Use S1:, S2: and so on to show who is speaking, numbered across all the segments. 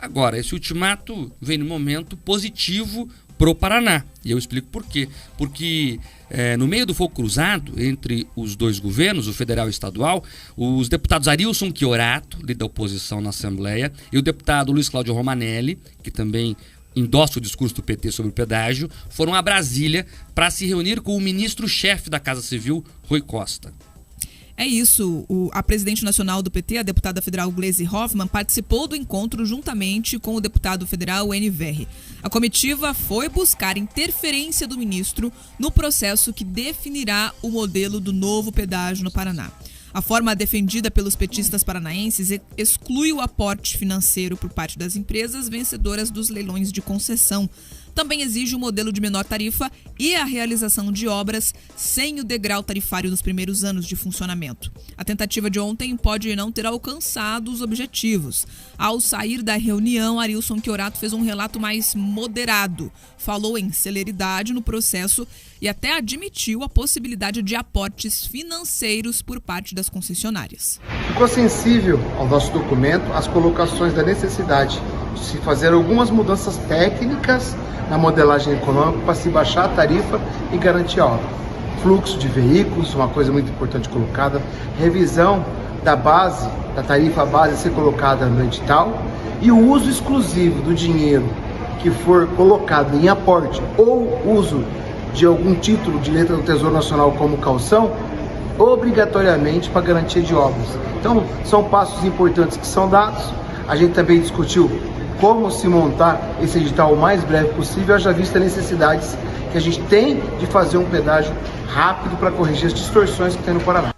S1: Agora, esse ultimato vem num momento positivo pro Paraná. E eu explico por quê. Porque no meio do fogo cruzado entre os dois governos, o federal e o estadual, os deputados Arilson Chiorato, líder da oposição na Assembleia, e o deputado Luiz Cláudio Romanelli, que também endossa o discurso do PT sobre o pedágio, foram a Brasília para se reunir com o ministro-chefe da Casa Civil, Rui Costa.
S2: É isso, a presidente nacional do PT, a deputada federal Gleisi Hoffmann, participou do encontro juntamente com o deputado federal Enio Verri. A comitiva foi buscar interferência do ministro no processo que definirá o modelo do novo pedágio no Paraná. A forma defendida pelos petistas paranaenses exclui o aporte financeiro por parte das empresas vencedoras dos leilões de concessão. Também exige um modelo de menor tarifa e a realização de obras sem o degrau tarifário nos primeiros anos de funcionamento. A tentativa de ontem pode não ter alcançado os objetivos. Ao sair da reunião, Arilson Chiorato fez um relato mais moderado. Falou em celeridade no processo e até admitiu a possibilidade de aportes financeiros por parte das concessionárias.
S3: Ficou sensível ao nosso documento as colocações da necessidade de se fazer algumas mudanças técnicas na modelagem econômica para se baixar a tarifa e garantir a obra. Fluxo de veículos, uma coisa muito importante colocada, revisão da base, da tarifa base ser colocada no edital e o uso exclusivo do dinheiro que for colocado em aporte ou uso de algum título de letra do Tesouro Nacional como caução, obrigatoriamente para garantia de obras. Então, são passos importantes que são dados. A gente também discutiu como se montar esse edital o mais breve possível, haja vista necessidades que a gente tem de fazer um pedágio rápido para corrigir as distorções que tem no Paraná.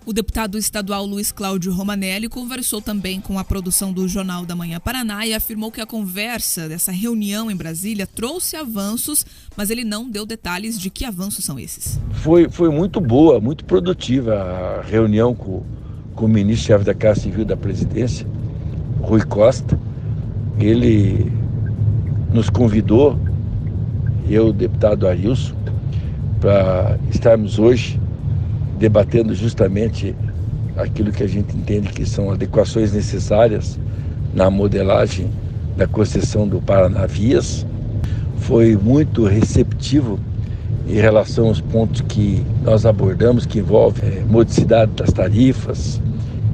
S2: O deputado estadual Luiz Cláudio Romanelli conversou também com a produção do Jornal da Manhã Paraná e afirmou que a conversa dessa reunião em Brasília trouxe avanços, mas ele não deu detalhes de que avanços são esses.
S4: Foi muito boa, muito produtiva a reunião com o ministro-chefe da Casa Civil da Presidência, Rui Costa. Ele nos convidou, eu, o deputado Arilson, para estarmos hoje debatendo justamente aquilo que a gente entende que são adequações necessárias na modelagem da concessão do Paraná Vias. Foi muito receptivo em relação aos pontos que nós abordamos, que envolvem modicidade das tarifas,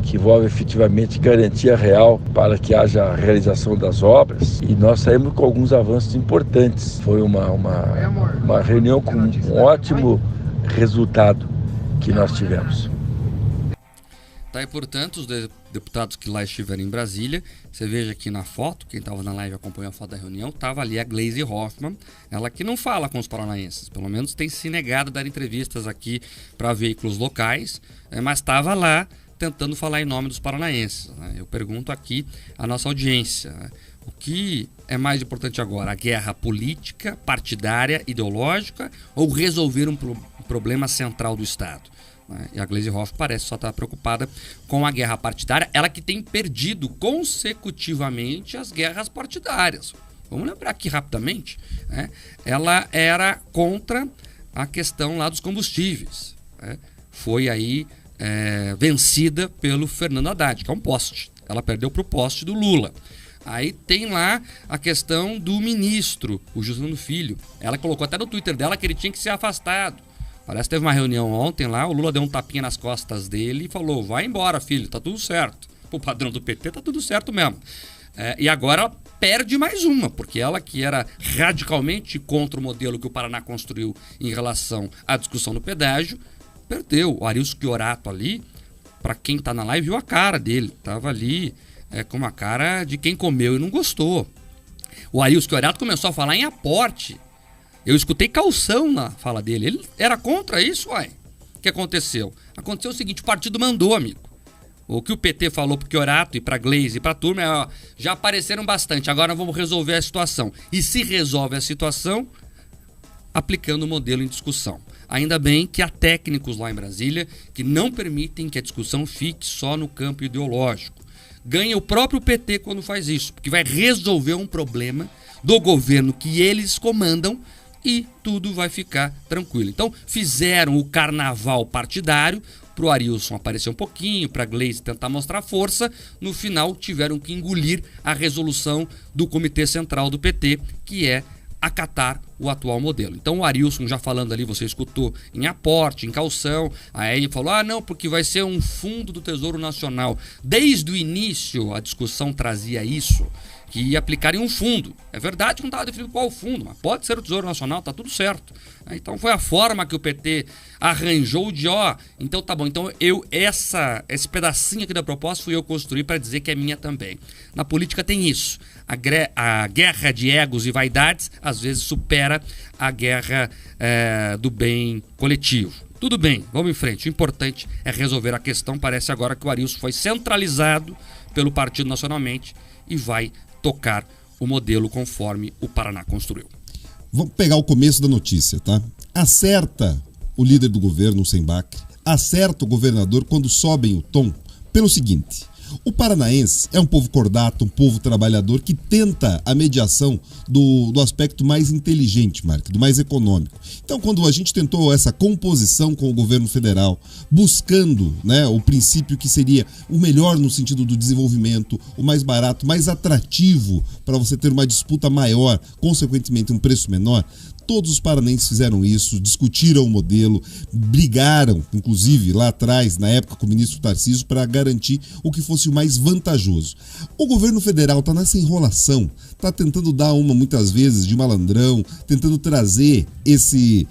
S4: que envolve efetivamente garantia real para que haja a realização das obras, e nós saímos com alguns avanços importantes. Foi uma reunião com um ótimo resultado que nós tivemos.
S1: Tá aí, portanto, os deputados que lá estiveram em Brasília, você veja aqui na foto, quem estava na live acompanhou a foto da reunião, estava ali a Gleisi Hoffmann, ela que não fala com os paranaenses, pelo menos tem se negado a dar entrevistas aqui para veículos locais, mas estava lá tentando falar em nome dos paranaenses. Eu pergunto aqui à nossa audiência, o que é mais importante agora? A guerra política, partidária, ideológica ou resolver um problema central do Estado? E a Gleisi Hoffmann parece só estar preocupada com a guerra partidária, ela que tem perdido consecutivamente as guerras partidárias. Vamos lembrar aqui rapidamente, ela era contra a questão lá dos combustíveis. Foi aí vencida pelo Fernando Haddad, que é um poste. Ela perdeu para o poste do Lula. Aí tem lá a questão do ministro, o Juscelino Filho. Ela colocou até no Twitter dela que ele tinha que ser afastado. Parece que teve uma reunião ontem lá, o Lula deu um tapinha nas costas dele e falou: vai embora, filho, tá tudo certo. O padrão do PT tá tudo certo mesmo. E agora ela perde mais uma, porque ela que era radicalmente contra o modelo que o Paraná construiu em relação à discussão do pedágio, perdeu. O Arilson Chiorato ali, para quem tá na live, viu a cara dele. Tava ali com uma cara de quem comeu e não gostou. O Arilson Chiorato começou a falar em aporte. Eu escutei caução na fala dele. Ele era contra isso, uai. O que aconteceu? Aconteceu o seguinte, o partido mandou, amigo. O que o PT falou pro Chiorato e pra Gleisi e pra turma já apareceram bastante. Agora vamos resolver a situação. E se resolve a situação aplicando o modelo em discussão. Ainda bem que há técnicos lá em Brasília que não permitem que a discussão fique só no campo ideológico. Ganha o próprio PT quando faz isso, porque vai resolver um problema do governo que eles comandam e tudo vai ficar tranquilo. Então, fizeram o carnaval partidário, para o Arilson aparecer um pouquinho, para a Gleisi tentar mostrar força. No final, tiveram que engolir a resolução do Comitê Central do PT, que é acatar o atual modelo. Então o Arilson já falando ali, você escutou, em aporte, em caução, aí ele falou, não, porque vai ser um fundo do Tesouro Nacional. Desde o início a discussão trazia isso, que ia aplicar em um fundo. É verdade que não estava definido qual fundo, mas pode ser o Tesouro Nacional, tá tudo certo. Então foi a forma que o PT arranjou de, então tá bom, então esse pedacinho aqui da proposta fui eu construir para dizer que é minha também. Na política tem isso. A guerra de egos e vaidades às vezes supera a guerra do bem coletivo. Tudo bem, vamos em frente. O importante é resolver a questão. Parece agora que o Arilson foi centralizado pelo partido nacionalmente e vai tocar o modelo conforme o Paraná construiu.
S5: Vamos pegar o começo da notícia, tá? Acerta o líder do governo, o Sembach, acerta o governador quando sobem o tom pelo seguinte: o paranaense é um povo cordato, um povo trabalhador que tenta a mediação do aspecto mais inteligente, Mark, do mais econômico. Então, quando a gente tentou essa composição com o governo federal, buscando, né, o princípio que seria o melhor no sentido do desenvolvimento, o mais barato, mais atrativo para você ter uma disputa maior, consequentemente um preço menor, todos os paranaenses fizeram isso, discutiram o modelo, brigaram, inclusive, lá atrás, na época com o ministro Tarcísio, para garantir o que fosse o mais vantajoso. O governo federal está nessa enrolação, está tentando dar muitas vezes, de malandrão, tentando trazer esse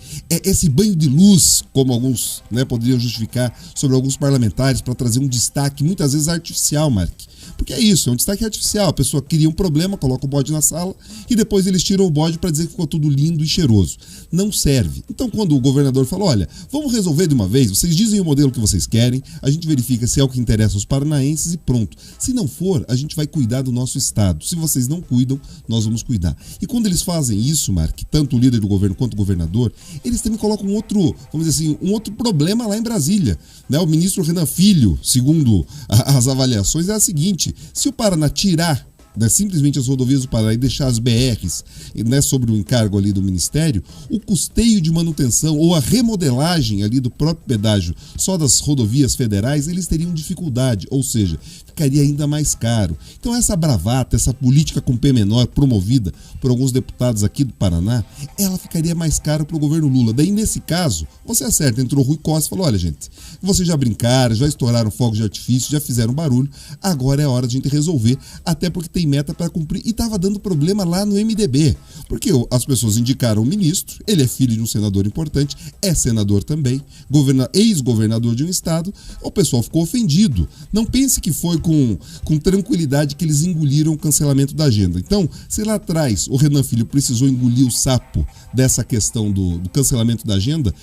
S5: banho de luz, como alguns, né, poderiam justificar, sobre alguns parlamentares, para trazer um destaque, muitas vezes artificial, Mark. Porque é isso, é um destaque artificial. A pessoa cria um problema, coloca o bode na sala e depois eles tiram o bode para dizer que ficou tudo lindo e cheiroso. Não serve. Então, quando o governador falou, olha, vamos resolver de uma vez, vocês dizem o modelo que vocês querem, a gente verifica se é o que interessa aos paranaenses e pronto. Se não for, a gente vai cuidar do nosso estado. Se vocês não cuidam, nós vamos cuidar. E quando eles fazem isso, Mark, tanto o líder do governo quanto o governador, eles também colocam vamos dizer assim, um outro problema lá em Brasília. Né? O ministro Renan Filho, segundo as avaliações, é a seguinte: se o Paraná tirar, né, simplesmente as rodovias do Paraná e deixar as BRs, né, sobre o encargo ali do Ministério, o custeio de manutenção ou a remodelagem ali do próprio pedágio só das rodovias federais, eles teriam dificuldade, ou seja, ficaria ainda mais caro. Então essa bravata, essa política com P menor promovida por alguns deputados aqui do Paraná, ela ficaria mais cara para o governo Lula. Daí nesse caso, você acerta, entrou o Rui Costa e falou, olha gente, vocês já brincaram, já estouraram fogos de artifício, já fizeram barulho, agora é a hora de a gente resolver, até porque tem meta para cumprir, e estava dando problema lá no MDB, porque as pessoas indicaram o ministro, ele é filho de um senador importante, é senador também, ex-governador de um estado, o pessoal ficou ofendido. Não pense que foi com tranquilidade que eles engoliram o cancelamento da agenda. Então, se lá atrás o Renan Filho precisou engolir o sapo dessa questão do cancelamento da agenda,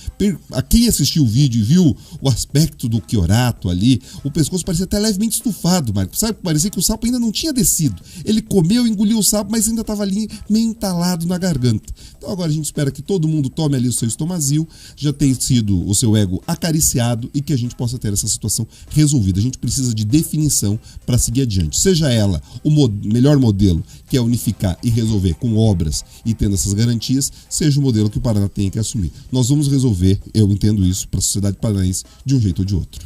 S5: a quem assistiu o vídeo e viu o aspecto do Chiorato ali, o pescoço parecia até levemente estufado, Marcos. Sabe, parecia que o sapo ainda não tinha descido. Ele comeu, engoliu o sapo, mas ainda estava ali meio entalado na garganta. Então agora a gente espera que todo mundo tome ali o seu estomazil, já tenha sido o seu ego acariciado e que a gente possa ter essa situação resolvida. A gente precisa de definição para seguir adiante. Seja ela o melhor modelo, que é unificar e resolver com obras e tendo essas garantias, seja o modelo que o Paraná tenha que assumir. Nós vamos resolver, eu entendo isso, para a sociedade paranaense de um jeito ou de outro.